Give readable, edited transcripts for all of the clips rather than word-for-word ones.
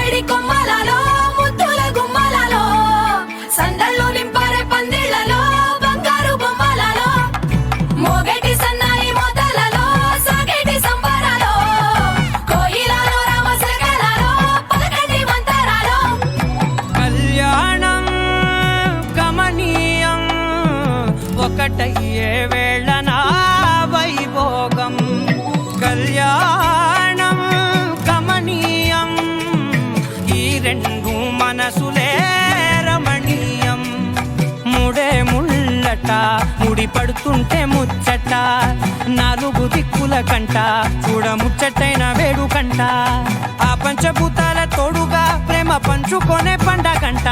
పైడి కొమ్మలలో ముద్దుల గుమ్మలలో సందళ్ళు నింపరే పందిళ్లలో బంగారు బొమ్మలలో మోగేటి సన్నాయి మోతలలో సాగేటి సంబరాలో కోయిలలో రామశకలలో పలకండి మంతరాలో కళ్యాణం గమనీయం ఒకటయ్యే వేళ నా వైభోగం కళ్యాణం గమనీయం ఈ రెండు మనసులే రమణీయం ముడే ముళ్ళట ముడి పడుతుంటే ముచ్చట నాలుగు దిక్కుల కంట చూడ ముచ్చటైన వేడుకంట ఆ పంచభూతాల తోడుగా ప్రేమ పంచుకొనే పండగంట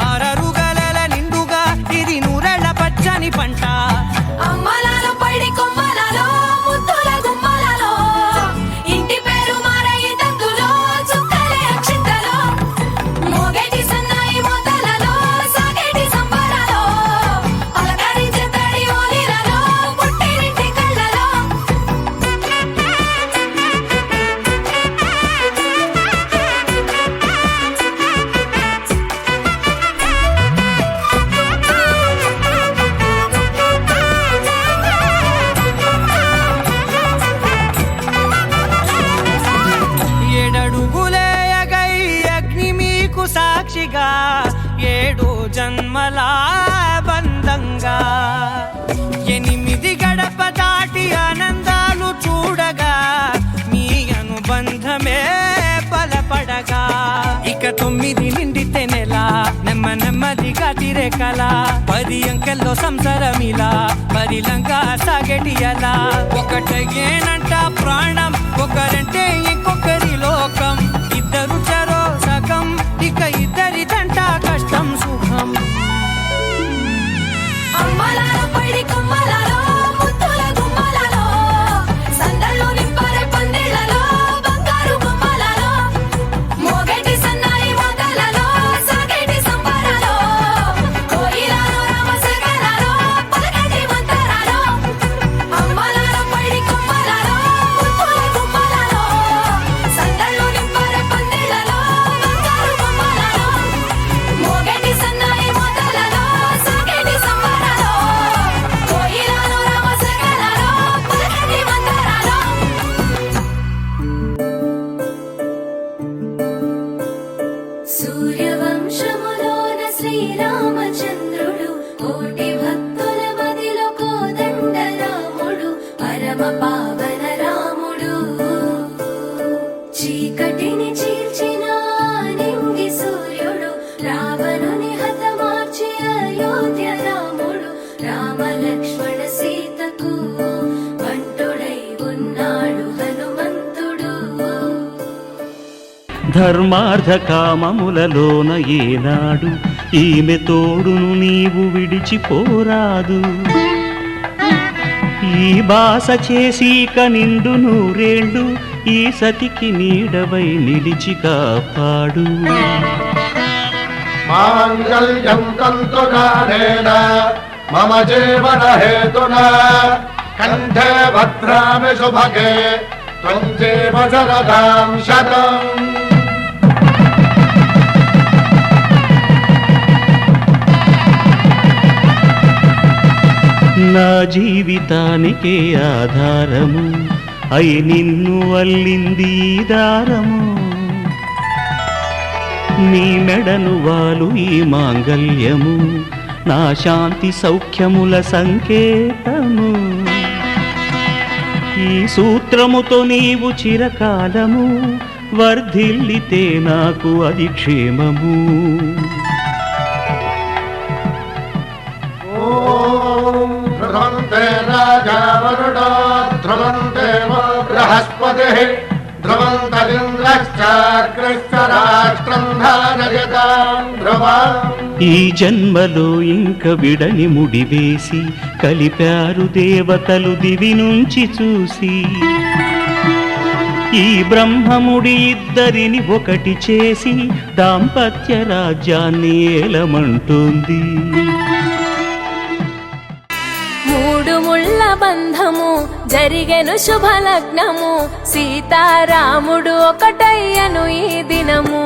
ఆరరుగల నిండుగా ఇది నూరెళ్ళ పచ్చని పంట అమ్మలలో పైడి కొమ్మలలో ముద్దుల గుమ్మలలో ఇంటి పేరు మారయి తందులో చుక్కలే అక్షింతలో మోగేటి సన్నాయి మోతలలో సాగేటి సంబరాలో పలకరించే తడి ఓలిలలో పుట్టినింటి కళ్ళలో ఏడడుగులేయగై అగ్ని మీకు సాక్షిగా ఏడు జన్మల బంధంగా ఎనిమిది గడప దాటి ఆనందాలు చూడగా మీ అనుబంధమే బలపడగా ఇక 9 నిండితే నెల నెమ్మదిగా తిరేకల 10 అంకెల్లో సంసారమిలా పరిలంగా సాగేటియలా ఒకటేనంట ప్రాణం ఒకరంటే ఇంకొకరి లోకం ఇద్దరు చరో సగం ఇక ఇద్దరిదంట కష్టం సుఖం అమ్మలలో పైడి కొమ్మలలో ముద్దుల గుమ్మలలో సందళ్ళు నింపరే పందిళ్లలో బంగారు బొమ్మలలో మోగేటి సన్నాయి మోతలలో సాగేటి సంబరాలో కోయిలలో రామశకలలో పలకండి మంతరాలో అమ్మలలో పైడి కొమ్మలలో ముద్దుల గుమ్మలలో సందళ్ళు నింపరే పందిళ్లలో బంగారు బొమ్మలలో మోగేటి సన్నాయి మోతలలో సాగేటి సంబరాలో కోయిలలో రామశకలలో పలకండి మంతరాలో సూర్యవంశములోన శ్రీరామచంద్రుడు కోటి భక్తుల మదిలో కోదండ రాముడు పరమ పావన రాముడు చీకటిని చీల్చిన నింగి సూర్యుడు రావణుని హతమార్చి అయోధ్య రాముడు రామ లక్ష్మణ సీతకు బంటుడై ఉన్నాడు హనుమంతుడు ధర్మార్థ కామములలోన ఏనాడు ఈమె తోడును నీవు విడిచిపోరాదు ఈ బాస చేసి నిండు నూరేళ్ళు ఈ సతికి నీడవై నిలిచి కాపాడు మాంగళ్యం తంతునానేన మమ జీవన హేతునా కంఠే భద్రామి శుభగే త్వం జీవ శరదాం శతం నా జీవితానికే ఆధారము అయి నిన్ను అల్లింది ఈ దారము నీ మెడను వాలు ఈ మాంగల్యము నా శాంతి సౌఖ్యముల సంకేతము ఈ సూత్రముతో నీవు చిరకాలము వర్ధిల్లితే నాకు అది క్షేమము ధ్రువంతే రాజా వరుణో ధ్రువంతే బృహస్పతిః ధ్రువంతరింద్రశ్చాగ్రశ్చ రాష్ట్రం ధారయతాం ధ్రువం ఈ జన్మలో ఇంక విడని ముడివేసి కలిపారు దేవతలు దివి నుంచి చూసి ఈ బ్రహ్మముడి ఇద్దరిని ఒకటి చేసి దాంపత్య రాజ్యాన్ని ఏలమంటుంది మూడు ముళ్ళ బంధము జరిగెను శుభలగ్నము సీతారాముడు ఒకటయ్యను ఈ దినము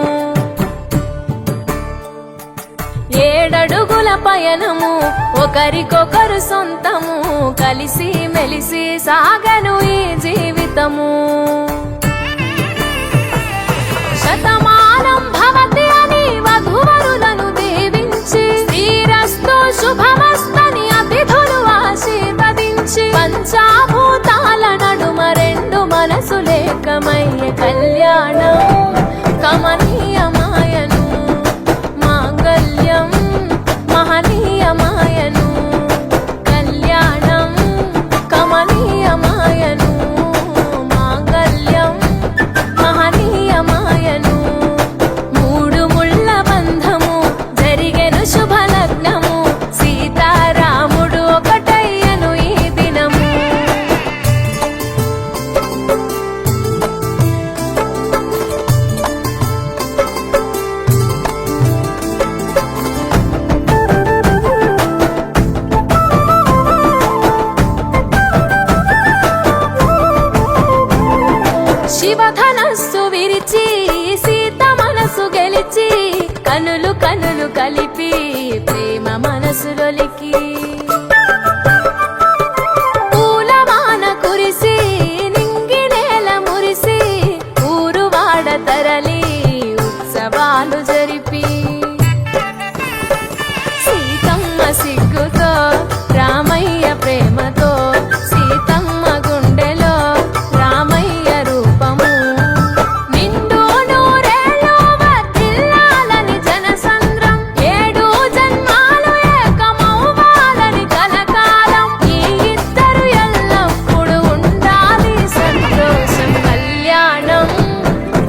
పయనము ఒకరికొకరు సొంతము కలిసి మెలిసి సాగను ఈ జీవితము శతమానం భవతి అని వధువరులను దీవించి శ్రీరస్తు శుభమస్తని అతిథులు ఆశీర్వదించి పంచాభూతాల నడుమ రెండు మనసులేకమయ్యే కళ్యాణం కమనీయమాయను మాంగళ్యం మహనీయమాయను కళ్యాణం కమనీయమాయను మాంగళ్యం మహనీయమాయను మూడు ముళ్ళ బంధము జరిగెను శుభలగ్నము సీతారాముడు ఒకటయ్యను ఈ దినము శివధనస్సు విరిచి సీత మనసు గెలిచి కనులు కనులు కలిపి ప్రేమ మనసులొలికి పూలవాన కురిసి నింగి నేల మురిసి ఊరు వాడ తరలి ఉత్సవాలు జరిపి సీతమ్మ సిగ్గుతో రామయ్య ప్రేమతో సీతమ్మ గుండెలో రామయ్య రూపము నిండు నూరేళ్ళు వర్ధిల్లాలని జనసంద్రం ఏడు జన్మాలు ఏకమవ్వాలని కలకాలం ఈ ఇద్దరు ఎల్లప్పుడూ ఉండాలి సంతోషం కళ్యాణం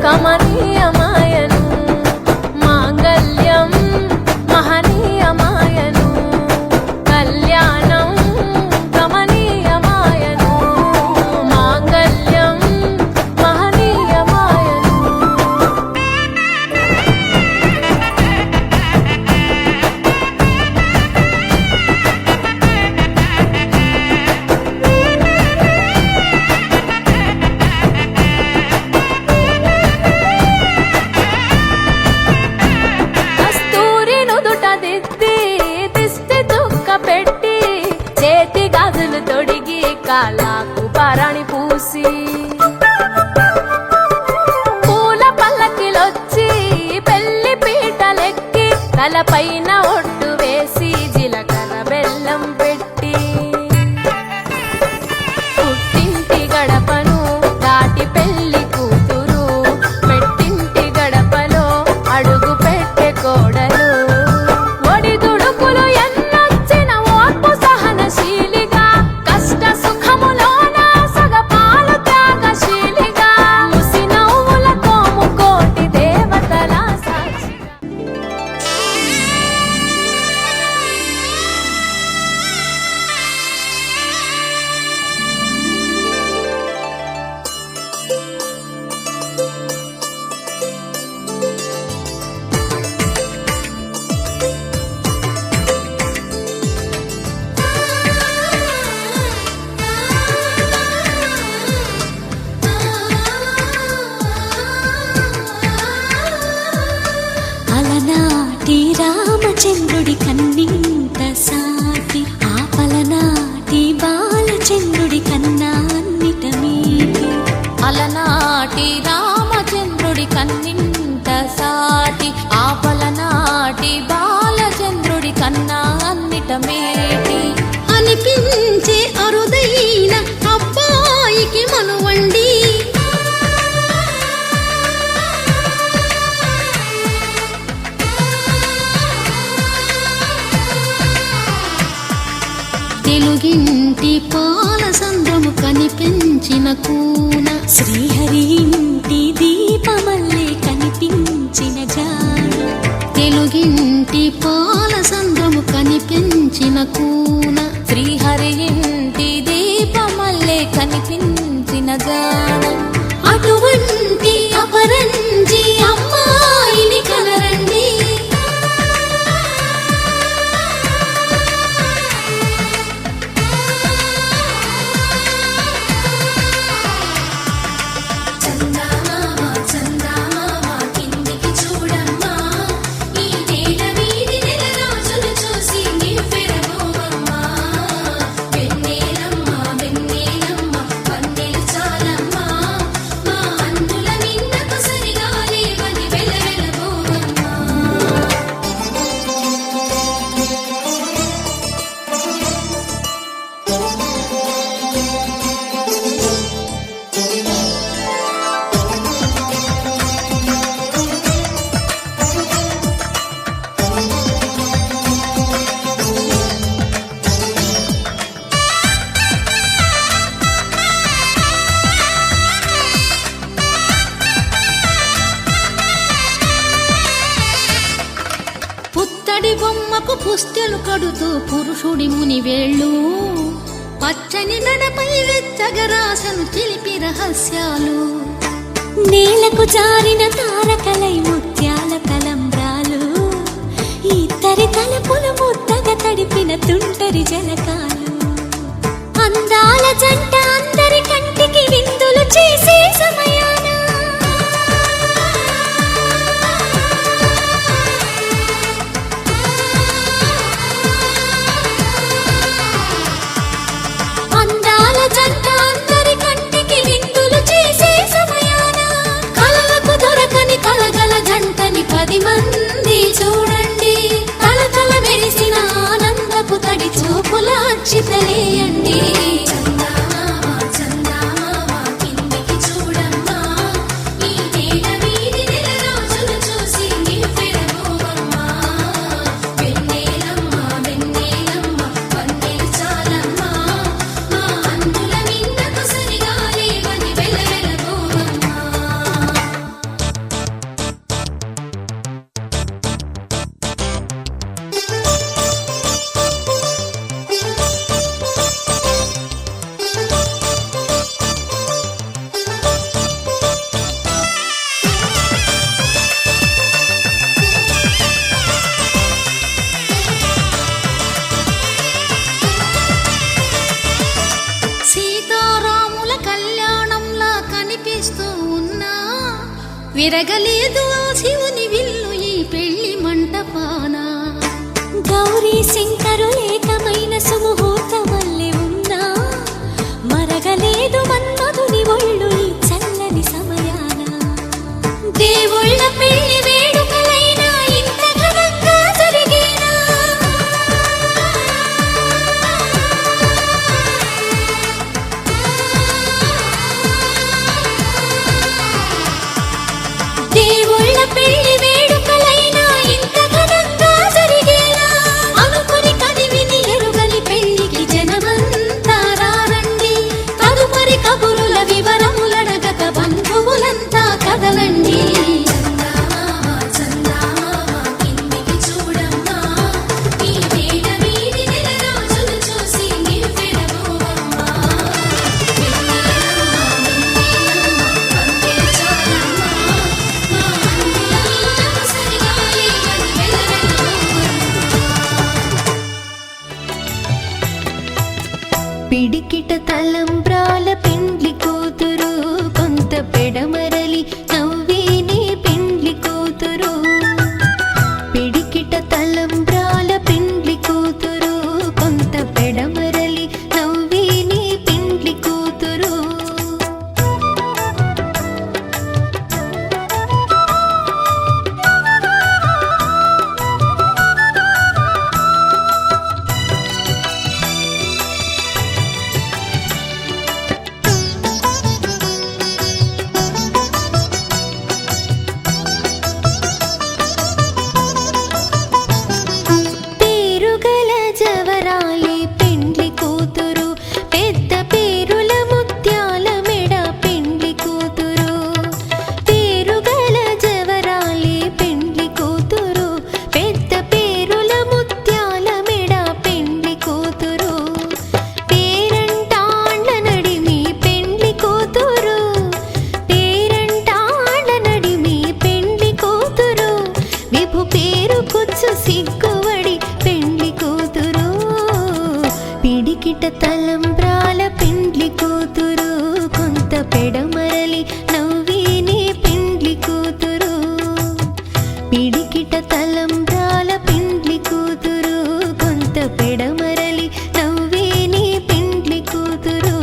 కమనీయమాయను మాంగళ్యం మహనీయమాయను కళ్యాణం కమనీయమాయను మాంగళ్యం మహనీయమాయను కస్తూరి నుదుట దిద్ది దిష్టి తుక్క పెట్టి చేతి గాజులు తొడిగి కాలాకు పారాణి పూసి పూల పల్లకిలొచ్చి పెళ్లి పీటలెక్కి తలపైన ఒట్టు వేసి జీలకర్ర బెల్లం పెట్టి పుట్టింటి గడపను దాటి పెళ్లి కూతురు పెట్టింటి గడపలో అడుగు పెట్టే కోడలు ఒడిదుడుకులు ఎన్నొచ్చిన ఓర్పు సహనశీలిగా కష్ట సుఖములోన సగపాలు త్యాగశీలిగా ముసి నవ్వులతో ముకోటి దేవతల సాక్షిగా అలనాటి రామచంద్రుడి కన్నింత సాటి ఆపలనాటి బాలచంద్రుడి కన్నా అన్నిట మీటి అలనాటి రామచంద్రుడి కన్నింత సాటి ఆపలనాటి బాలచంద్రుడి కన్నా అన్నిట మేటి అనిపించే అరుదైన అబ్బాయికి మనువండి తెలుగింటి పాల సంద్రము కనిపించిన కూన శ్రీహరి ఇంటి దీపమల్లే కనిపించిన జాన తెలుగింటి పాల సంద్రము కనిపించిన కూన శ్రీహరి ఇంటి దీపమల్లే కనిపించిన జాన అటువంటి అపరంజి అమ్మాయిని కనరండి కిందికి చూడమ్మా ఈ నేల వీధి నెల రోజులు చూసి బొమ్మకు పుస్తెలు కడుతూ పురుషుడి ముని వేళ్ళు పచ్చని నడపై వెచ్చగరాసను చిలిపి రహస్యాలు నేలకు జారిన తారకలై ముత్యాల తలంబ్రాలు ఇద్దరి తలపులు ముద్దగా తడిపిన తుంటరి జలకాలు అందాల జంట అందరి కంటికి విందులు చేసే సమయాన అందాల జంట అందరి కంటికి విందులు చేసే సమయాన కలలకు దొరకని కలగల జంటని 10 మంది చూడండి తలతల మెరిసిన ఆనందపు తడి చూపుల అక్షితలేయండి సీతారాముల కళ్యాణంలా కనిపిస్తూ ఉన్నా విరగలేదు ఆ శివుని విల్లు ఈ పెళ్లి మంటపాన గౌరీ శంకరు ఏకమైన సుముహూర్తమల్లె ఉన్నా మరగలేదు మన్మధుని ఒళ్ళు ఈ చల్లని సమయాన దేవుళ్ళ పెళ్లి వేడుకలైనా ఇంత ఘనంగా జరిగేనా దేవుళ్ళ పెళ్లి వేడుకలైనా ఇంత ఘనంగా జరిగేలా అనుకుని కదివిని ఎరుగని పెళ్లికి జనమంతా రారండి తదుపరి కబురుల వివరములడగక బంధువులంతా కదలండి పిడికిట తలంబ్రాల పెండ్లి కూతురు కొంత పెడమరలి నవ్వేనే పెండ్లి కూతురు పిడికిట తలంబ్రాల పెండ్లి కూతురు కొంత పెడమరలి నవ్వేనే పెండ్లి కూతురు పేరుగల జవరాలి పెండ్లి కూతురు పెద్ద పేరుల ముత్యాల మెడ పెండ్లి కూతురు పేరుగల జవరాలి పెండ్లి కూతురు పెద్ద పేరుల ముత్యాల మెడ పెండ్లి కూతురు పేరంటాండ్ల నడిమి పెండ్లి కూతురు పేరంటాండ్ల నడిమి పెండ్లి కూతురు విభు పేరు కుచ్చు సిగ్గువడి పెండ్లి కూతురు పిడికిట తలంబ్రాల పెండ్లి కూతురు కొంత పెడమరలి నవ్వేనే పెండ్లి కూతురు పిడికిట తలంబ్రాల పెండ్లి కూతురు కొంత పెడమరలి నవ్వేనే పెండ్లి కూతురు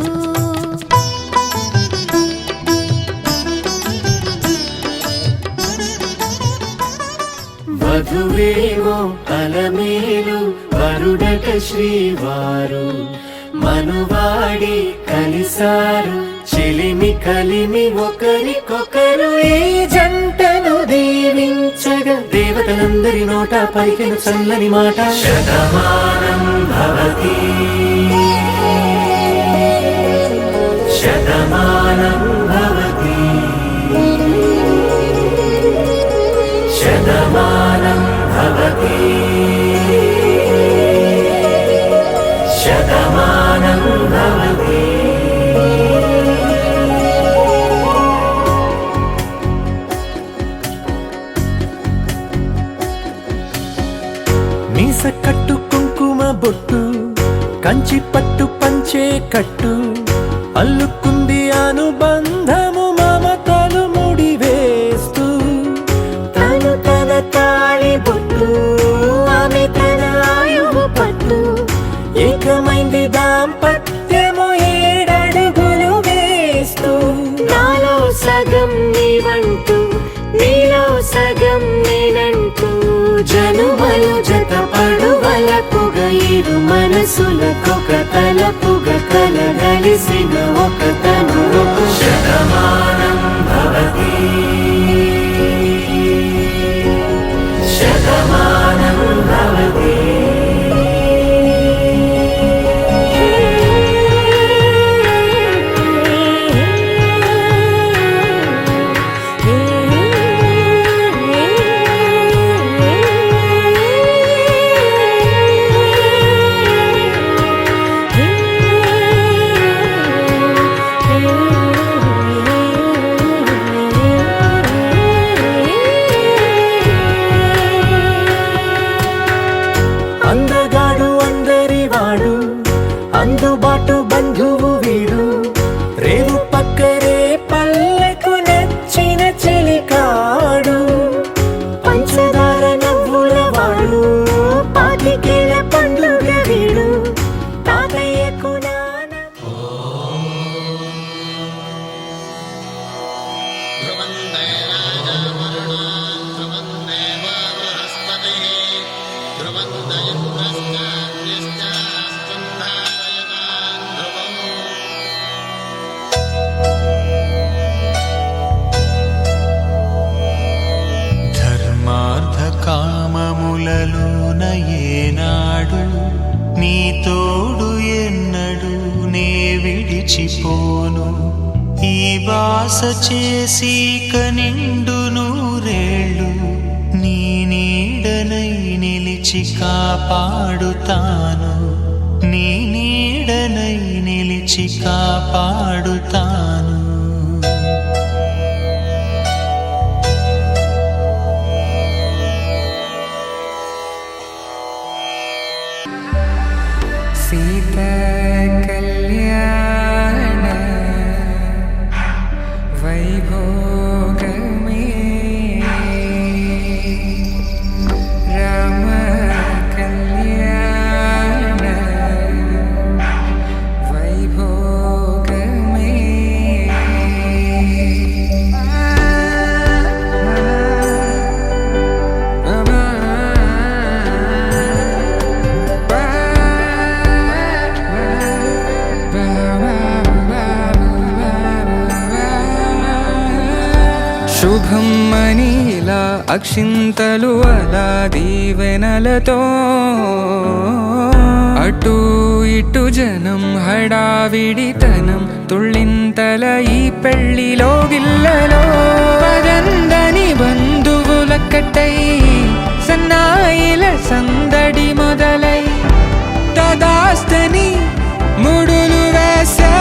వధువేమో అలమేలు వరుడట శ్రీవారు మనువాడి కలిసారు చెలిమి కలిమి ఒకరికొకరు ఈ జంటను దీవించగా దేవతలందరి నోట పలికిన చల్లని మాట శతమానం భవతి శతమానం భవతి శతమానం భవతి కట్టు కుంకుమ బొట్టు కంచి పట్టు పంచే కట్టు అల్లుకుంది అనుబంధము మమతలు ముడివేస్తూ తను తన తాళి బొట్టు ఆమె తన ఆయువు పట్టు ఏకమైంది దాంపత్యము 7 అడుగులు వేస్తూ నాలో సగం నీవంటూ నీలో సగం నేనంటూ జనుమలు జతపడువలపుగ ఇరు మనసులకొక తలపుగ కలగలిసిన ఒక తను శతమానం భవతి శతమానం భవతి అందగాడు అందరివాడు అందుబాటు బంధువు వీడు రేవు పక్కరే పల్లెకు నచ్చిన చెలికాడు పంచదార నవ్వుల వాడు పాతికేల పండుగ వీడు తాతయ్యకు నాన్న ధర్మార్థ కామములలోన ఏనాడు నీ తోడు ఎన్నడు నే విడిచిపోను ఈ బాస చేసి కనిండు నూరేళ్ళు నీ నీడనై నిలిచి కాపాడుతాను నీ నీడనై నిలిచి కాపాడుతాను సీత కళ్యాణ వైభోగమే రామ కళ్యాణ వైభోగమే శుభం మనీలా అక్షింతలు అలా దీవెనలతో అటు ఇటు జనం హడావిడితనం తుళ్ళింతల ఈ పెళ్లిలో గిల్లలో పదందని బంధువులక్కటై సన్నాయిల సందడి మొదలై తదాస్తని ముడులు వేసే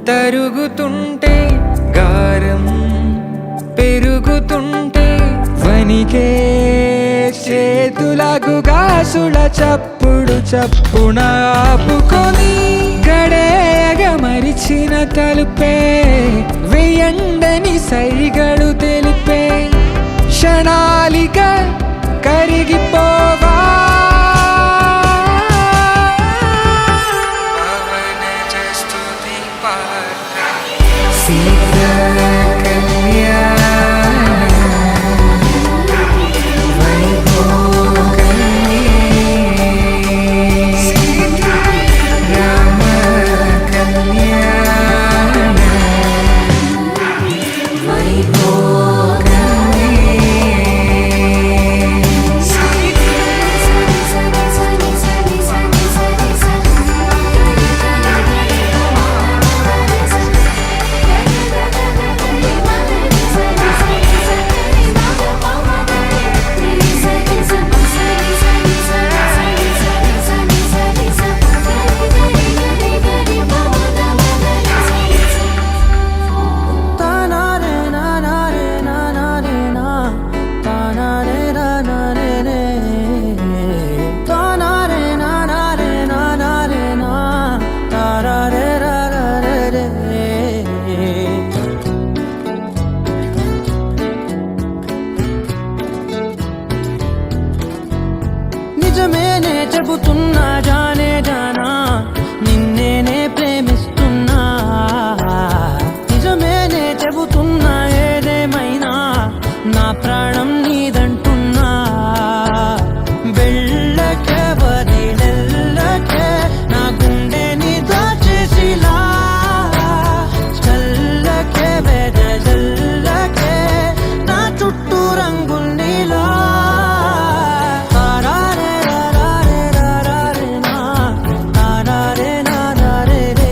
తరుగుతుంటే గారం పెరుగుతుంటే వనికే చేతులకు గాసుల చప్పుడు చప్పున ఆపుకొని గడేయగ మరిచిన తలుపే వెయ్యండని సైగడు తెలిపే క్షణాలిక కరిగిపోవా వైభోగమే నిజమేనే చెబుతున్నా జానే జానా నిన్నేనే ప్రేమిస్తున్నా నిజమేనే చెబుతున్నా ఏదేమైనా నా ప్రాణం నీదంటున్నా వెళ్ళకే వదిలెళ్ళకే నా గుండెని దాచేసిలా చల్లకే వెదజల్లకే నా చుట్టూ రంగుల్నిలా తారారే రారే రారే నా తారారే నారే రే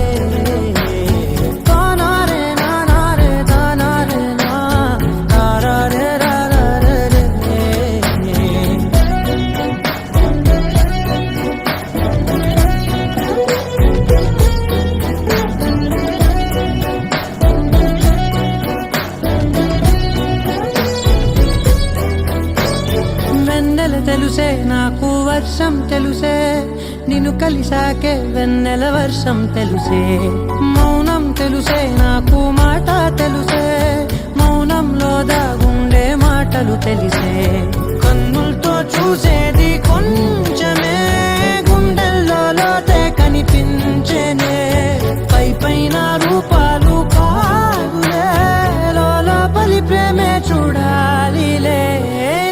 తానారే నారే తానారే నా తారారే రారే రే వెన్నెల తెలుసే నాకు వర్షం తెలుసే నిన్ను కలిసాకే వెన్నెల వర్షం తెలుసే మౌనం తెలుసే నాకు మాట తెలుసే మౌనంలో దాగుండే మాటలు తెలిసే కన్నులతో చూసేది కొంచెమే గుండెల్లో లోతే కనిపించేనే పై పైన రూపాలు కాదులే లోపలి ప్రేమే చూడాలిలే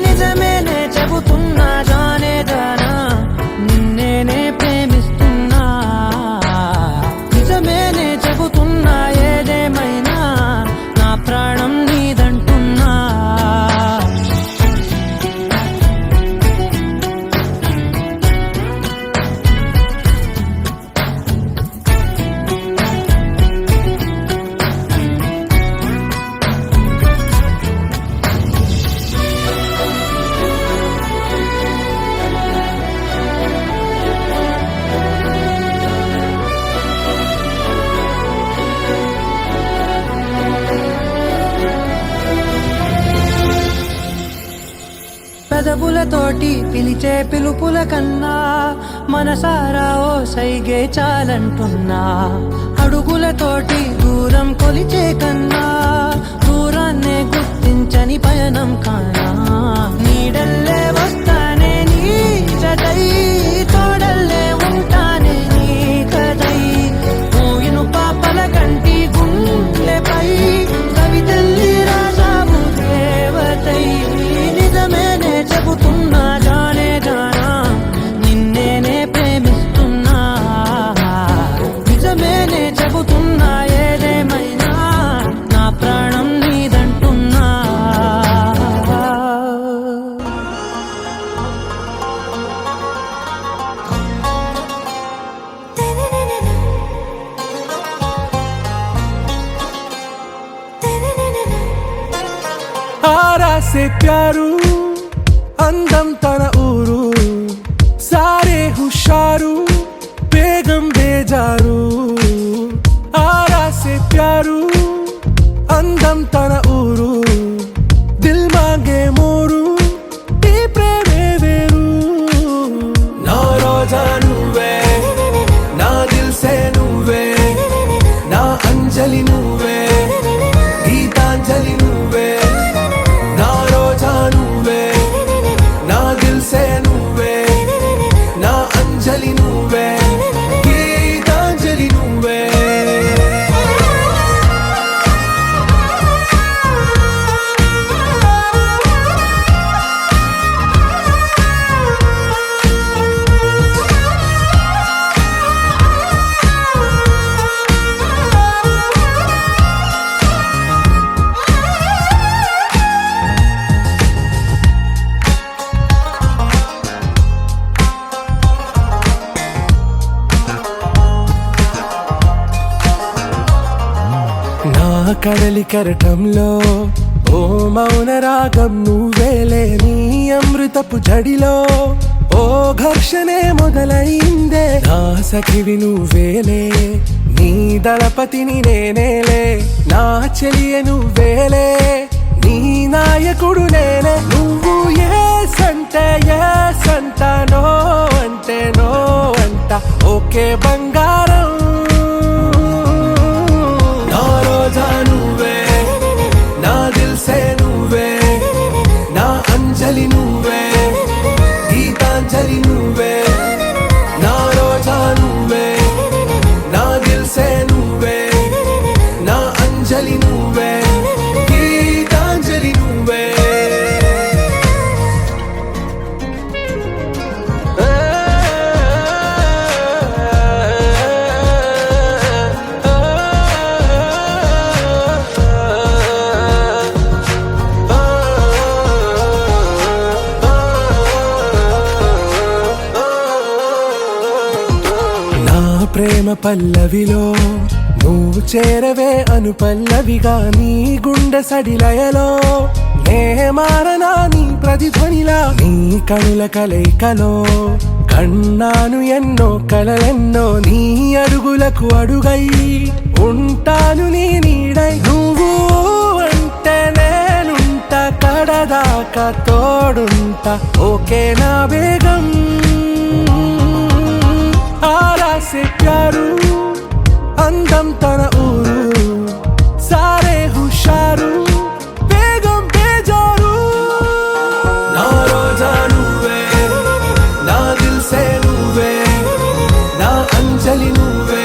నిజమేనే చెబుతున్నా జానే జానా నిన్నేనే ప్రేమిస్తున్నా నిజమేనే చెబుతున్నా ఏదేమైనా నా ప్రాణం నీదంటున్నా పెదవులతోటి పిలిచే పిలుపుల కన్నా మనసారా ఓ సైగే చాలంటున్నా అడుగులతోటి దూరం కొలిచే కన్నా దూరాన్నే గుర్తించని పయనం కానా నీడల్లే వస్తానే నీ జతై తోడల్లే ఉంటానే నీ కదై మూయిను పాపల కంటి గుండెపై కవితల్లి రాసావు దేవతై నిజమేనే చెబుతున్నా జానే జానా నిన్నేనే ప్రేమిస్తున్నా నిజమేనే చెబుతున్నా ఏదేమైనా నా ప్రాణం నీదంటున్నా ఆరా సే ప్యారు అందం తన ఊరు సారే హుషారు బేగం బేజారు ఆరా సే ప్యారు అందం తన ఊరు దిల్ మాంగే మోరు ఈ ప్రేమే వేరు నా రోజా నువ్వే నా దిల్ సే నువ్వే నా అంజలి నువ్వే గీతాంజలి నువ్వే నా రోజా నువ్వే నా దిల్ సే నువ్వే నా అంజలి నువ్వే గీతాంజలి నువ్వే నా కడలి కరటంలో ఓ మౌన రాగం నువ్వేలే నీ అమృతపు జడిలో ఓ ఘర్షణే మొదలైందే నా సఖివి నువ్వేలే నీ దళపతిని నేనేలే నా చెలియ నువ్వేలే నీ నాయకుడు నేనే నువ్వు ఏ సంట నో అంటే నో అంట ఓకే బంగారం నా రోజా నువ్వే నా దిల్ సే నువ్వే నా అంజలి నువ్వే గీతాంజలి నువ్వే ప్రేమ పల్లవిలో నువ్వు చేరవే అను పల్లవిగా నీ గుండె సడిలయలో నే మారనా నీ ప్రతిధ్వనిలా నీ కనుల కలయికలో కన్నాను ఎన్నో కలలెన్నో నీ అడుగులకు అడుగై ఉంటాను నీ నీడై నువ్వు అంటే నేనుంట కడదాకా తోడుంట ఓకే నా బేగం आरा से प्यारू అందం తన ఊరు సారే హుషారు బేగం బేజారు నా రోజా నువ్వే నా దిల్ సే నువ్వే నా అంజలి నువ్వే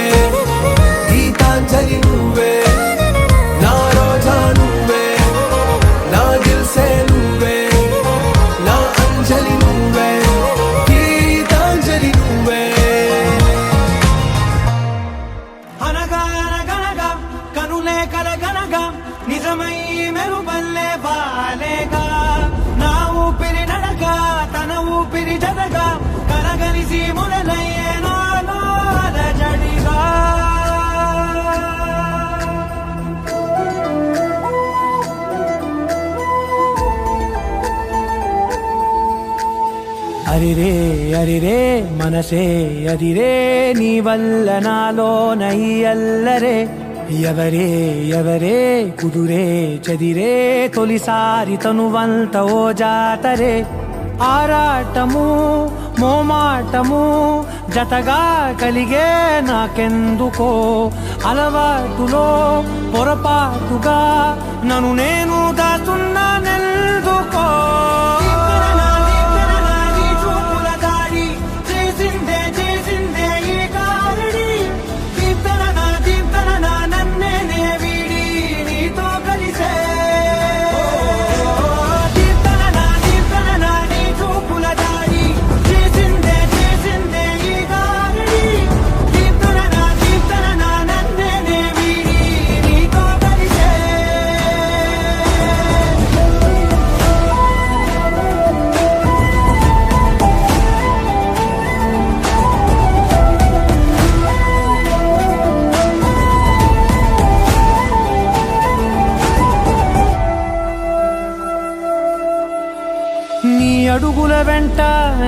గీతాంజలి నువ్వే నా రోజా నువ్వే నా దిల్ సే నువ్వే నా అంజలి నువ్వే గీతాంజలి నువ్వే అనగా కనులే కలగనగా నిజమై మెరుపల్లే వాలేగా నా ఊపిరి నడక తన ఊపిరి జతగా కలగలిసి మొదలయ్యే నాలో అలజడిగా అరిరే మనసే అదిరే నీ వల్ల నాలో నై అల్లరే ఎవరే కుదురే చదిరే తొలిసారి తనువంత ఓ జాతరే ఆరాటము మోమాటము జతగా కలిగే నాకెందుకో అలవాటులో పొరపాటుగా నన్ను నేను దాస్తున్నా నెల్దుకో అడుగుల వెంట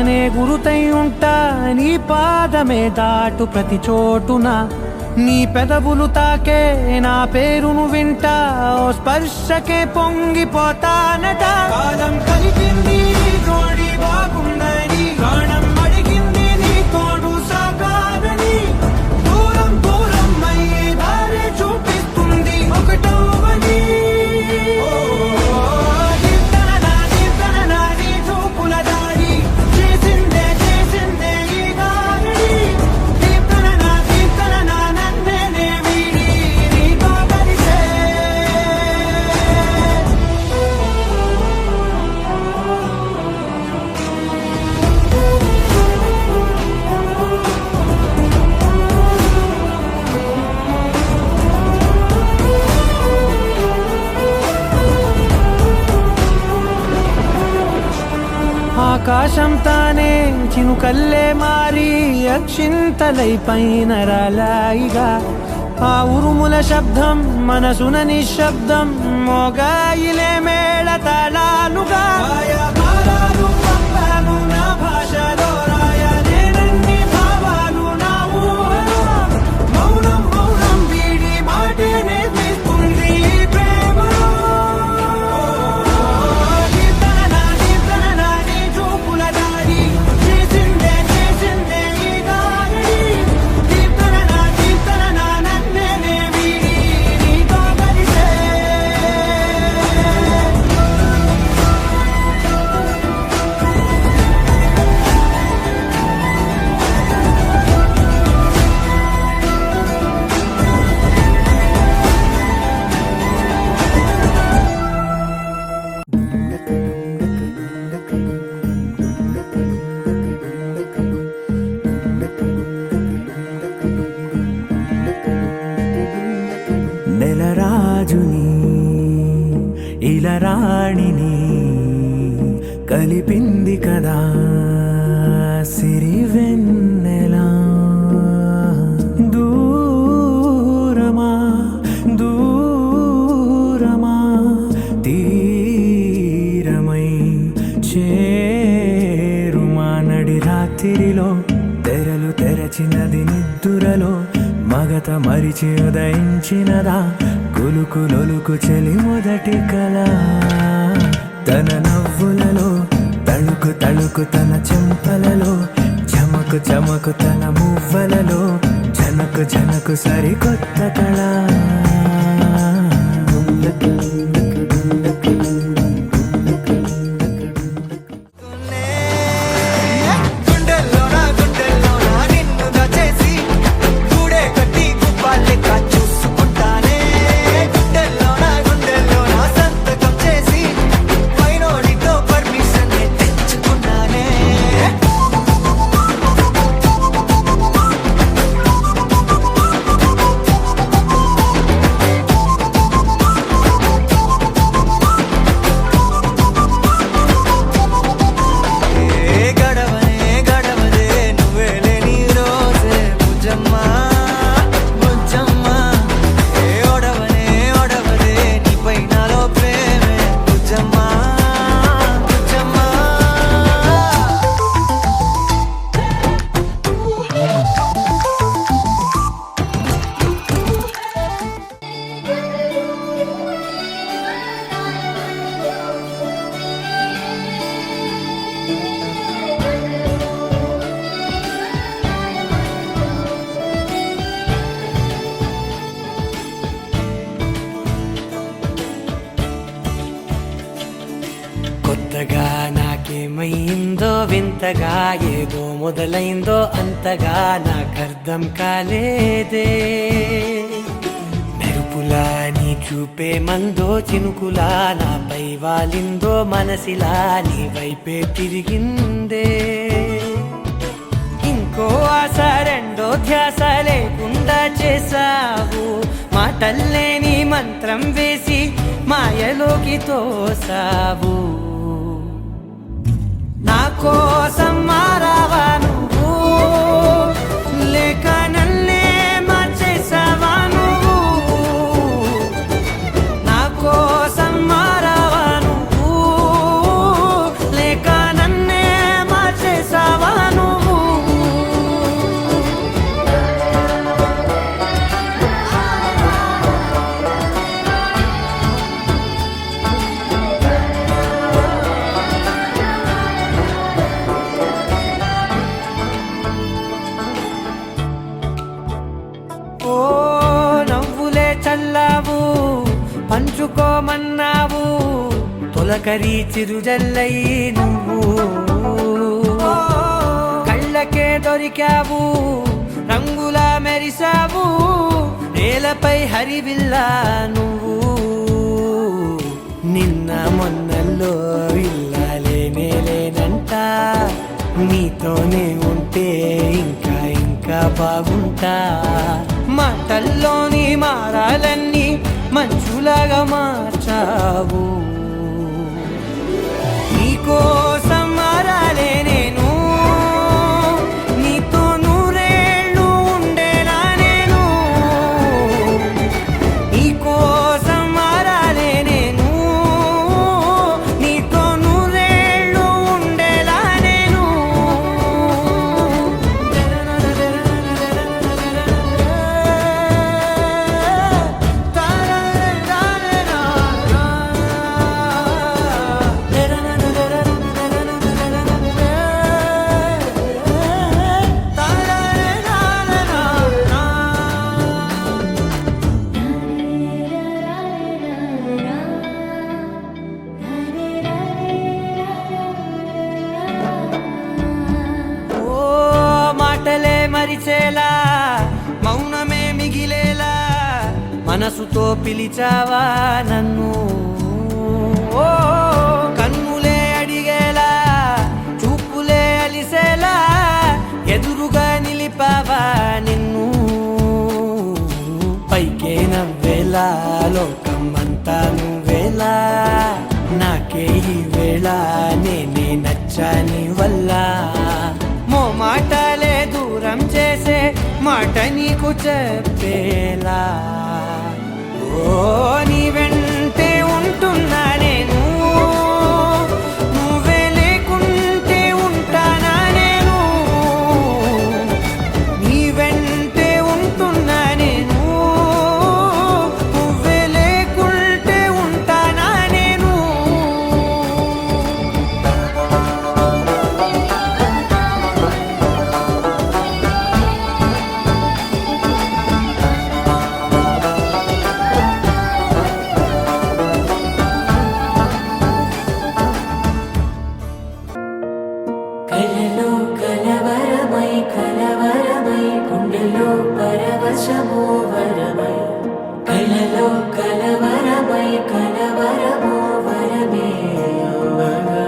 నే గురుతై ఉంటా నీ పాదమే దాటు ప్రతి చోటున నీ పెదవులు తాకే నా పేరును వింటా ఓ స్పర్శకే పొంగిపోతానట కాలం కలిపింది జోడి బాగుందని ప్రాణం అడిగింది నీ తోడు సాగాలని దూరం దూరం అయ్యే దారి చూపిస్తుంది ఒకటోవని ఆకాశం తానే చినుకల్లే మారి అక్షింతలై పైన రాలాయిగా ఆ ఉరుముల శబ్దం మనసున నిశ్శబ్దం మోగాయిలే మేళ తాళాలుగా నా భాషలో రాయలేనన్ని భావాలు నా ఊహలో మౌనం మౌనం వీడి మాటే నేర్పిస్తుంది ప్రేమలో నెలరాజుని ఇలరాణిని కలిపింది కదా సిరివెన్నెలా తొలి రాత్రిలో తెరలు తెరచినది నిద్దురలో మగత మరిచి ఉదయించినదా కులుకులొలుకు చెలి మొదటి కళ తన నవ్వులలో తళుకు తళుకు తన చెంపలలో చమకు చమకు తన మువ్వలలో జనకు జనకు సరికొత్త కళ కొత్తగా నాకేమైందో వింతగా ఏదో మొదలైందో అంతగా నాకర్థం కాలేదే మెరుపులా నీ చూపే మందో చినుకులా నాపై వాలిందో మనసిలా నీ వైపే తిరిగిందే ఇంకో ఆశ రెండో ధ్యాస లేకుండా చేసావు మాటల్లే నీ మంత్రం వేసి మాయలోకి తోసావు నా కోసం మారావా నువ్వు లేక నన్నే మార్చేసావా నువ్వు నా కోసం మారావా నువ్వు లేక నన్నే మార్చేసావా నువ్వు ఓ నవ్వులే చల్లావు పంచుకోమన్నావు తొలకరి చిరుజల్లై నువ్వు కళ్ళకే దొరికావు రంగులా మెరిసావు నేలపై హరివిల్లా నువ్వు నిన్న మొన్నల్లో ఇల్లాలేనే లేనంట నీతోనే ఉంటే ఇంకా ఇంకా బాగుంటా మాటల్లోని మారాలన్నీ మంచులాగా మార్చావు నీకోసం మారాలే నేను నీతో నూరేళ్ళు ఉండేనా నేను నీకోసం మారాలే నేను నీతో నూరేళ్ళు ఉండేలా నేను ఓ మాటలే మరిచేలా మౌనమే మిగిలేలా మనసుతో పిలిచావా నన్ను ఓ కన్నులే అడిగేలా చూపులే అలిసేలా ఎదురుగా నిలిపావా నిన్ను పైకే నవ్వేలా లోకం అంతా నువ్వేలా నాకే ఈ వేళ నేనే నచ్చాని వల్ల మాటలే దూరం చేసే మాట నీకు చెప్పేలా ఓ నీ వెంటే ఉంటున్నా నేను నువ్వే లేకుంటే ఉంటానా నేను పరవశము వరమై కలలో కలవరమై కలవరము వరమే యోగగా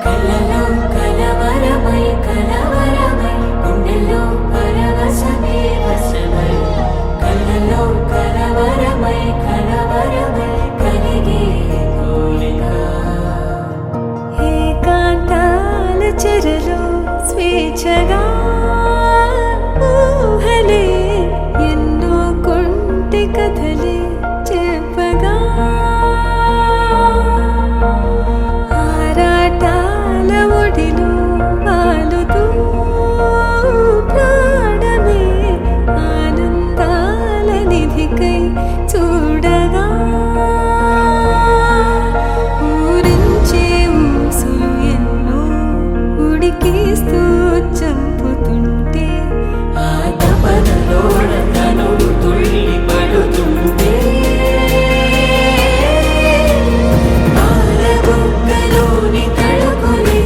కలలో కలవరమై కలవరమై గుండెలో పరవశమే వశమై కలలో కలవరమై కలవరమై కలిగే కోరిక ఏకాంతాల చెరలో స్వేచ్ఛగా ఊహలే ఎన్నో కొంటె కథలే చెప్పగా ఆరాటాల ఒడిలో వాలుతూ ప్రాణమే ఆనందాల నిధికై చూడగా ఊరించే ఊసులు ఎన్నో ఉడికిస్తూ చంపుతుంటే ఆ తపనలోన తనువు తుళ్ళి పడుతుంటే పాలబుగ్గలోని తడుకులే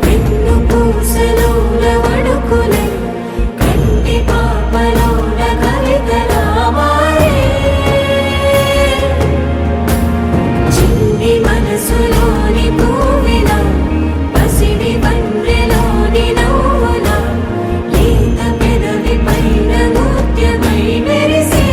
వెన్ను పూసలోన వడుకులే కంటి పాపలోన కవితలా మారే చిన్ని మనసులోని పూవిలా పసిడి బండ్రెలోని నవ్వులా లేత పెదవి పైన నృత్యమై మెరిసే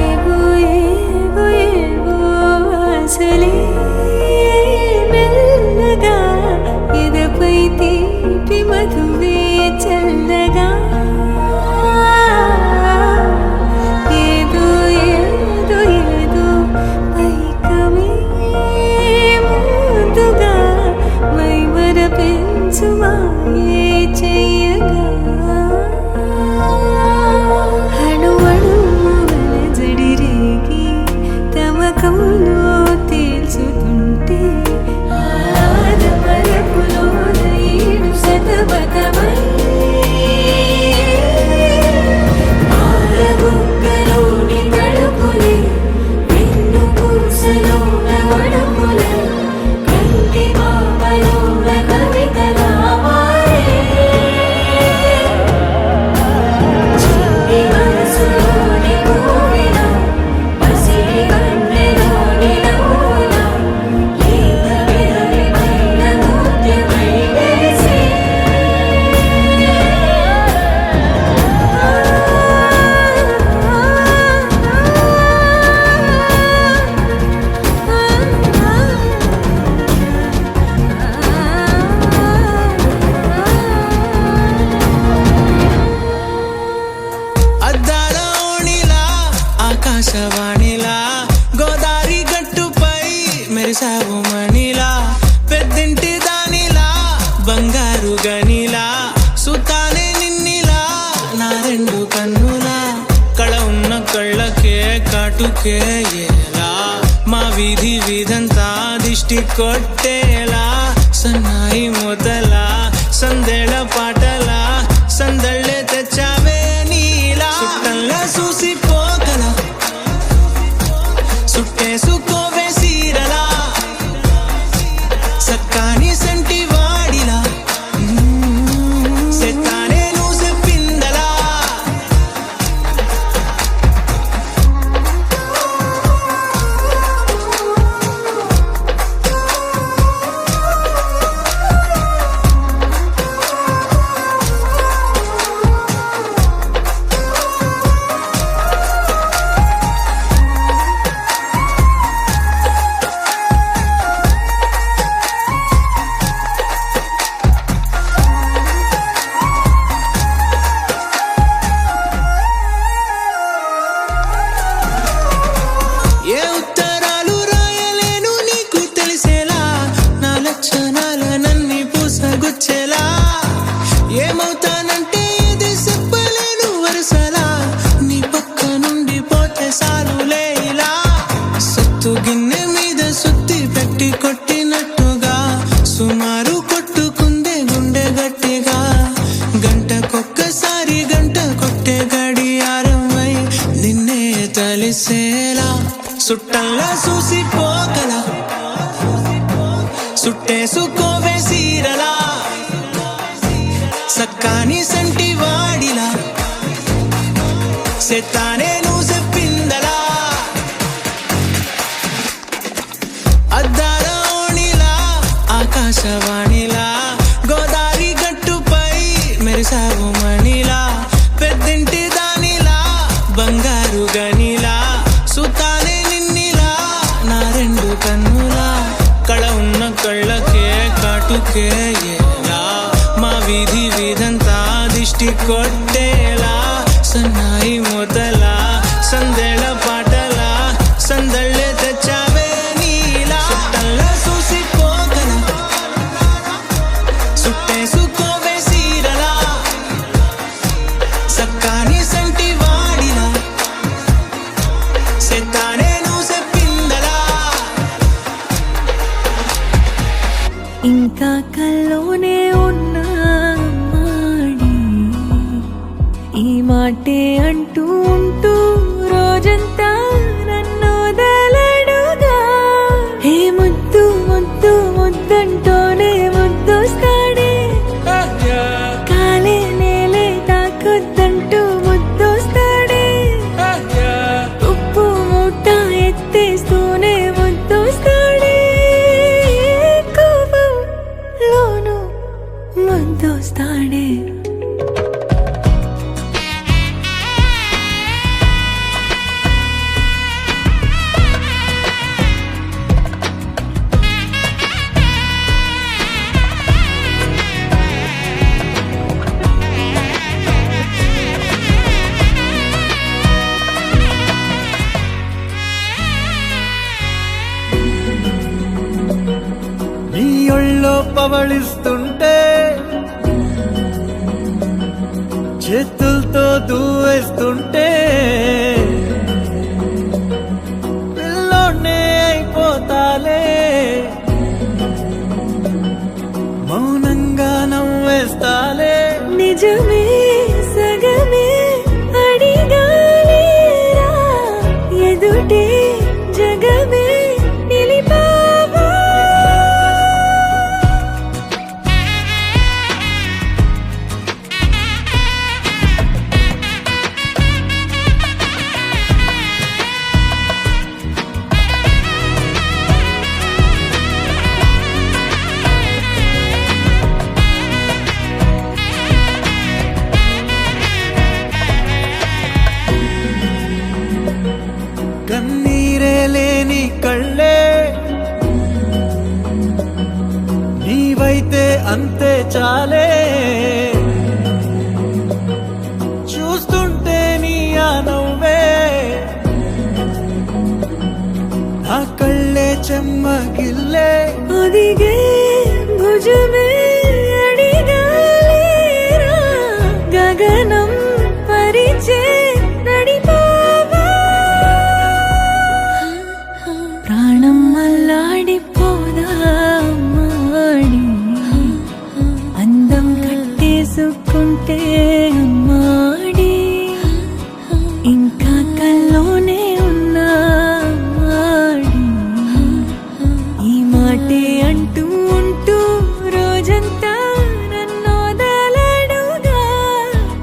ఏవో ఏవో ఏవో ఆశలే మెల్లగా ఎదపై తీపి మధువే చల్లగా ఏదో ఏదో ఏదో పైకమే ముందుగా మైమర పెంచుమాయే చెయ్యగా అణువణువుల జడిరేగి తమకంలో తేల్చుతుంటే ఆదమరపులోన ఈడు శతబతమై పాలబుగ్గలోని తడుకులే వెన్ను పూసలోన వడుకులే కంటి పాపలోన కవితలా మారే చిన్ని మనసులోని పూవిలా పసిడి బండ్రెలోని నవ్వులా లేత పెదవి పైన నృత్యమై మెరిసే అద్దాల ఓణిలా ఆకాశవాణిలా గోదారి గట్టుపై మెరిసావు మణిలా పెద్దింటి దానిలా బంగారు గనిలా సుతానే నిన్నిలా నా రెండు కన్నులా కళ ఉన్న కళ్ళకే కాటుకే ఎలా మా వీధి వీధంతా దిష్టి కొట్టేలా సన్నాయి మొదలా సందేళ పాటలా సందళ్ళే తెచ్చావే నీలా సుట్టంలా చూసిపోగల సుట్టేసుకోవే సీరలా సక్కాని సంటి వాడిలా సెత్తానే నువ్వు చెప్పిందలా వేసుకోవే సీరలా సక్కాని సంటి వాడిలా సెత్తానే నువ్వు చెప్పిందలా అద్దాల ఓణిలా ఆకాశవాణిలా గోదావరి గట్టుపై మెరిసావు మణిలా పెద్దింటి దానిలా బంగారు గనిలా సుతానే నిన్నిలా నా రెండు కన్నులా కళ ఉన్న కళ్ళకే కాటుకే ఎలా మా వీధి వీధంతా దిష్టి కొట్టేలా సన్నాయి మొదలా సందేళ పాటలా సందళ్ళే తెచ్చావే నీలా చుట్టల్లా చూసిపోగల సుట్టేసుకోవే సీరలా సక్కాని సంటి వాడిలా సెత్తానే నువ్వు చెప్పిందలా ఇంకా కల్లోనే ఉన్నా మాడి ఈ మాటే అంటూ ఉంటూ రోజంతా నన్ను వదలడుగా హే ముద్దు ముద్దు ముద్దంటూనే ముద్దొస్తాడే కాలే నేలే తాకొద్దంటూ ముద్దొస్తాడే ఉప్పు మూట ఎత్తేస్తూనే ముద్దొస్తాడే కోపంలోను ముద్దొస్తాడే నీ ఒళ్ళో పవళిస్తుంటే చేతులతో దూవేస్తుంటే పిల్లోనే అయిపోతాలే మౌనంగా నవ్వేస్తాలే నిజమే సగమే అడిగాలేరా ఎదుటే జగమే నిలిపావా కన్నీరే లేని కళ్ళే నీవైతే అంతే చాలే చూస్తుంటే నీ ఆ నవ్వే నా కళ్ళే చెమ్మగిల్లే ఒదిగే భుజమే అడిగాలేరా గగనం పరిచే నడిపావా ప్రాణం అల్లాడిపోదా అమ్మాడి అందం కట్టేసుకుంటే అమ్మాడి ఇంకా కల్లోనే ఉన్నా అమ్మాడి ఈ మాటే అంటూ ఉంటూ రోజంతా నన్ను వదలడుగా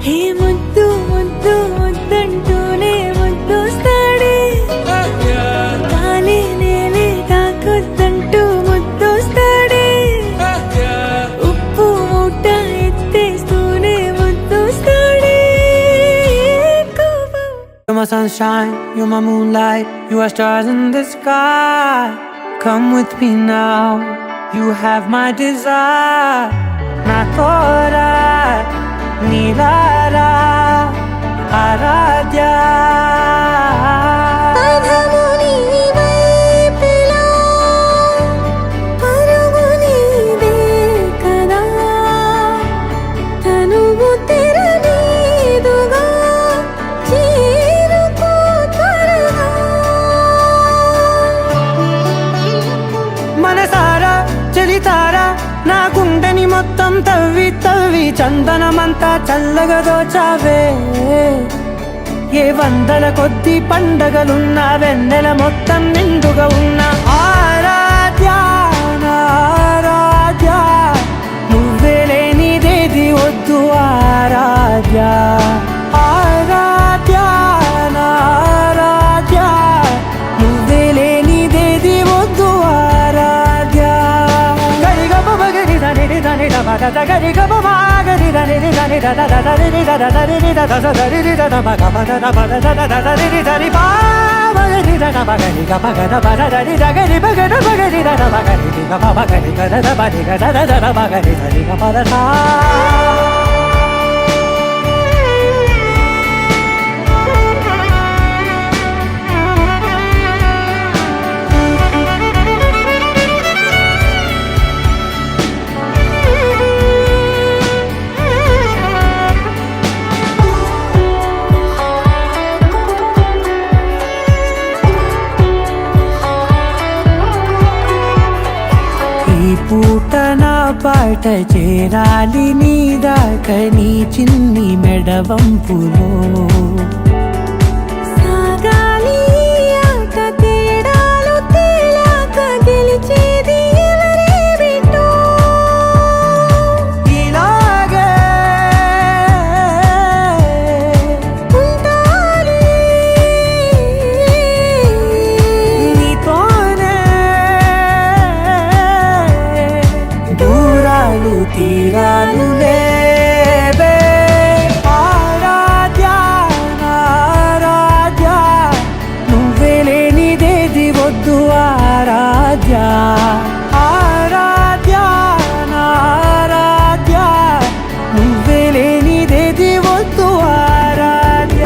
హే ముద్దు ముద్దు ముద్దంటూనే ముద్దొస్తాడే కాలే నేలే తాకొద్దంటూ ముద్దొస్తాడే ఉప్పు మూట ఎత్తేస్తూనే ముద్దొస్తాడే కోపం You're my sunshine, you're my moonlight, you are stars in the sky. Come with me now, you have my desire. Na kora, nilara, aradya. పదము నీవైపులా, పరుగు నీదే కదా, తనువు తెరనీదుగా, చేరుకో త్వరగా. మనసారా చలితారా నా గుండెని మొత్తం తవ్వి తవ్వి చందనమంతా చల్లగా దోచావే ఏ వందల కొద్ది పండగలున్న వెన్నెల మొత్తం నిండుగా ఉన్న ఆరాధ్య నా ఆరాధ్య ni da ni da ba da da ga ri ga ba ma ga ri da ni da ni da da da da ri da da da ri da da da ri da da ba ga ba da ba da da da ri da ri ba ba ga ri da ba ga ri ga ba ga da ba da ri da ga ri ba ga da ba ga ri da ba ga ri ga ba ga ri ga da ba ri ga da da ba ga ri da ri ga ba da sa. పూట నా పాట చేరాలి నీ దాకా నీ చిన్ని మెడవంపులో సాగాలి ఆట తేడాలు తేలాక గెలిచేది ఎవరే బిడ్డో ఇలాగే ఉంటాలి నీతోనే దూరాలు తీరాలు లేవే ఆరాధ్య ఆరాధ్య నువ్వే లేనిదేది వద్దు ఆరాధ్య ఆరాధ్య ఆరాధ్య నువ్వే లేనిదేది వద్దు ఆరాధ్య.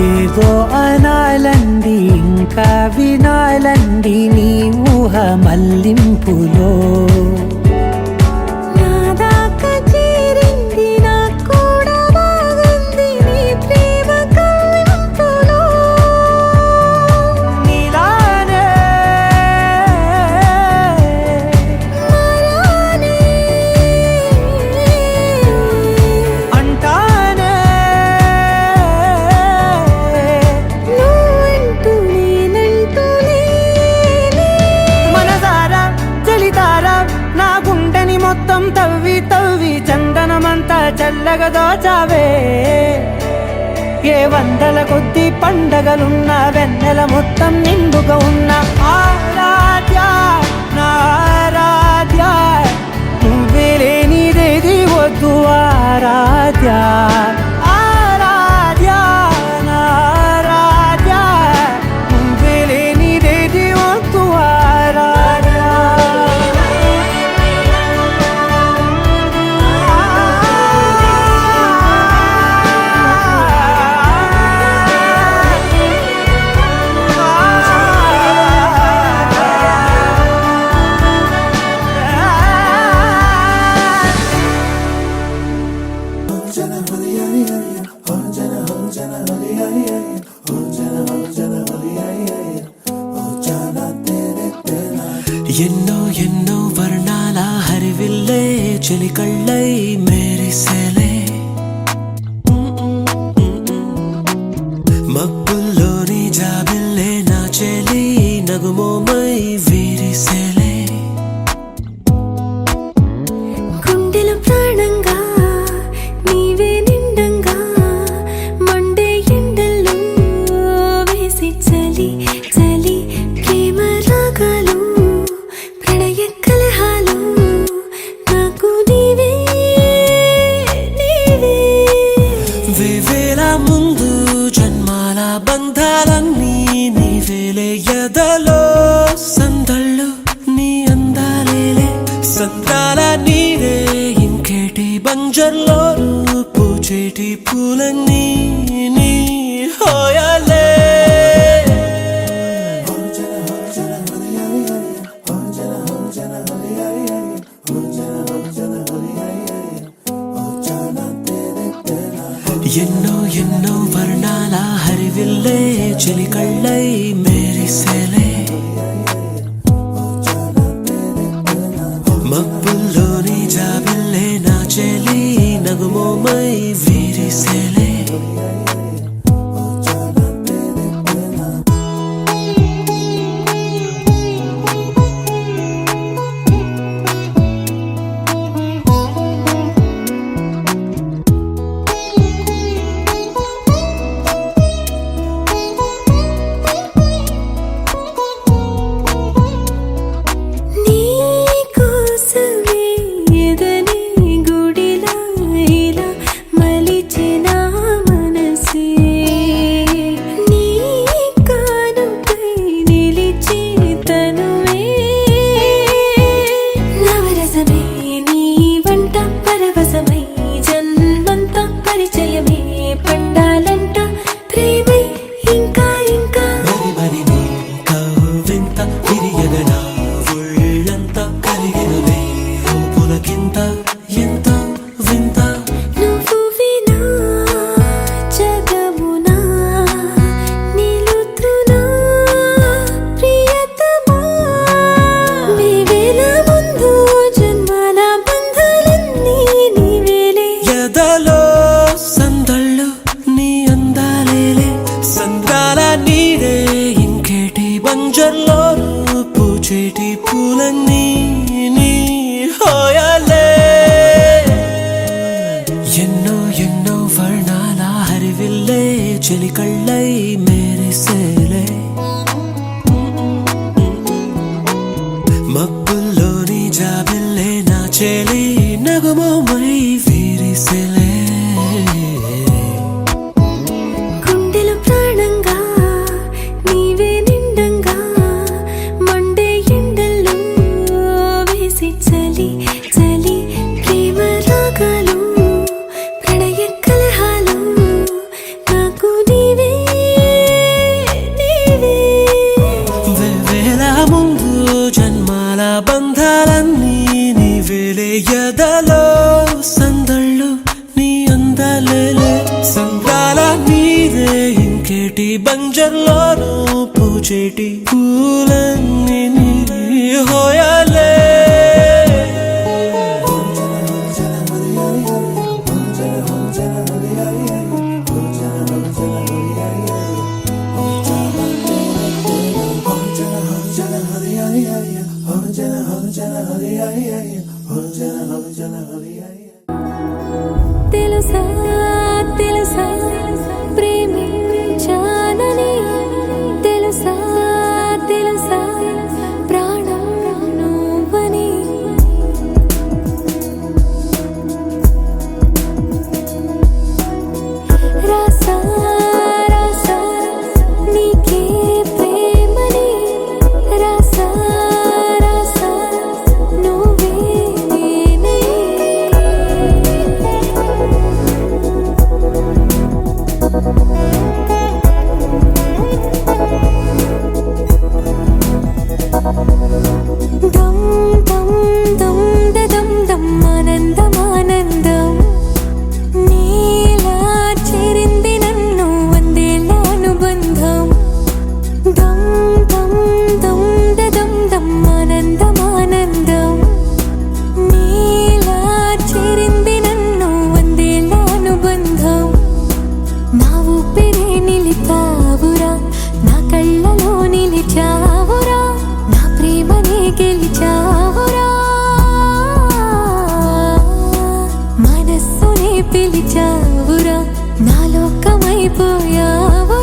ఏదో అనాలండి ఇంకా వినాలండి నీ ఊహ మల్లింపులో నా దాకా చేరింది నాకు కూడా బాగుంది నీ ప్రేమ కవ్వింపులో నీలానే మరానే అంటానే నువ్వంటూ నేనంటూ లేనే మనసారా చలితారా నా గుండెని మొత్తం తవ్వి తవ్వి చందనమంతా చల్లగా దోచావే ఏ వందల కొద్ది పండగలున్న వెన్నెల మొత్తం నిండుగా ఉన్న ఆరాధ్య నా ఆరాధ్య నువ్వే లేనిదేది వద్దు ఆరాధ్య ఆరాధ్య నా ఆరాధ్య నువ్వే లేనిదేది వద్దు ఆరాధ్య. ఎన్నో ఎన్నో వర్ణాల హరివిల్లే చిలికళ్ళై మేరిసేలే మబ్బుల్లోని జాబిల్లే నా చెలి నగుమోమై వీరిసేలే గుండెలో ప్రాణంగా నీవే నిండంగా మండే ఎండల్లో వేసి చలి చలి ప్రేమ రాగాలు ప్రణయ కలహాలు నాకు నీవే నీవే వేవేల ముందు జన్మాల బంధాలన్నీ నీవేలే ఎదలో సందళ్ళు నీ అందాలేలే సంతాల నీరే ఇంకేటి బంజర్లో పూచేటి పూలన్నీ నీ హోయాలే ఎన్నో ఎన్నో వర్ణాల హరివిల్లే చిలికళ్ళై మేరిసేలే మబ్బుల్లోని జాబిల్లే నా చెలి నగుమోమై విరిసేలే పూచేటి పూలన్నీ నీ హోయాలే ఎన్నో ఎన్నో వర్ణాల హరివిల్లే చెలికళ్ళై మెరిసేలే మబ్బుల్లోని జాబిల్లే నా చెలి నగుమోమై విరిసేలే గుండెలో ప్రాణంగా నీవే నిండంగా మండే ఎండల్లో వేసి చలి చలి ప్రేమ రాగాలు ప్రణయ కలహాలు నాకు నీవే నీవే వేవేల ముందు జన్మాల బంధాలన్నీ నీవేలే ఎదలో సందళ్ళు నీ అందాలేలే సంద్రాల నీరే ఇంకేటి బంజర్లోనూ పూచేటి పూలన్నీ నీ హోయాలే తెలుసా తెలుసా ప్రేమించానని తెలుసా తెలుసా ప్రాణం నువ్వని రాసా రాసా నీకే ప్రేమని రాసా రాసా నువ్వే నేనే దమ్ దమ్ దమ్ దమ్ దమ్ ఆనందం ఆనందం నీలా చేరింది నన్ను వందేళ్ళ అనుబంధం దమ్ దమ్ దమ్ దమ్ దమ్ ఆనందం ఆనందం నీలా చేరింది నన్ను వందేళ్ళ అనుబంధం నా ఊపిరే నిలిపావురా నా కళ్ళలో నిలిచావురా నా ప్రేమనే గెలిచావురా మనస్సునే పిలిచావురా నా లోకమైపోయావురా